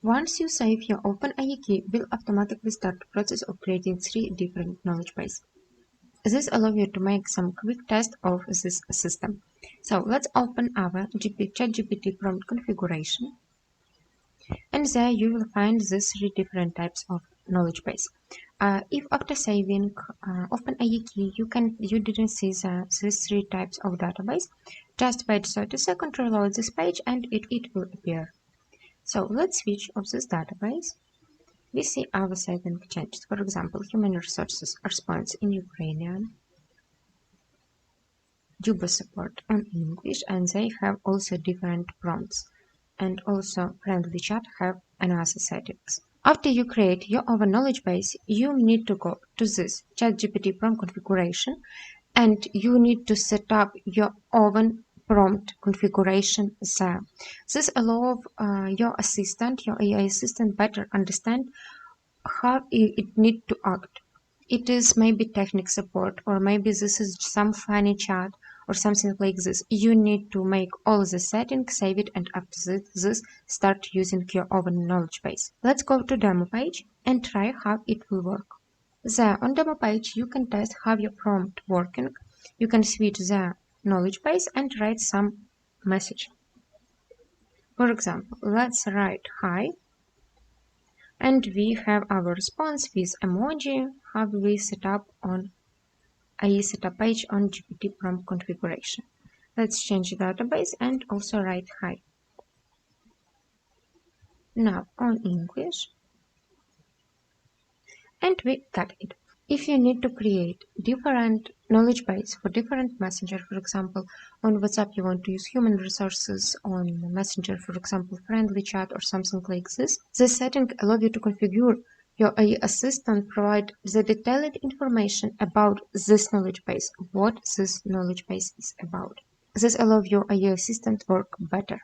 Once you save, your OpenAI key will automatically start the process of creating 3 different knowledge bases. This allows you to make some quick test of this system. So let's open our ChatGPT prompt configuration. And there you will find these 3 different types of knowledge base. If after saving OpenAI key you didn't see these 3 types of database, just wait 30 seconds to reload this page and it will appear. So let's switch off this database. We see our saving changes. For example, human resources response in Ukrainian, Juba support on English, and they have also different prompts. And also friendly chat have another settings. After you create your own knowledge base, you need to go to this ChatGPT prompt configuration and you need to set up your own prompt configuration there. This allows your assistant, your AI assistant, better understand how it needs to act. It is maybe technical support, or maybe this is some funny chat or something like this. You need to make all the settings, save it, and after this start using your own knowledge base. Let's go to demo page and try how it will work. There on demo page you can test how your prompt working. You can switch the knowledge base and write some message. For example, let's write hi. And we have our response with emoji, how we set up on AI setup page on GPT prompt configuration. Let's change the database and also write hi. Now on English. And we got it. If you need to create different knowledge base for different messenger, for example, on WhatsApp you want to use human resources, on Messenger, for example, friendly chat or something like this, the setting allows you to configure your AI assistant, provide the detailed information about this knowledge base, what this knowledge base is about. This allows your AI assistant to work better.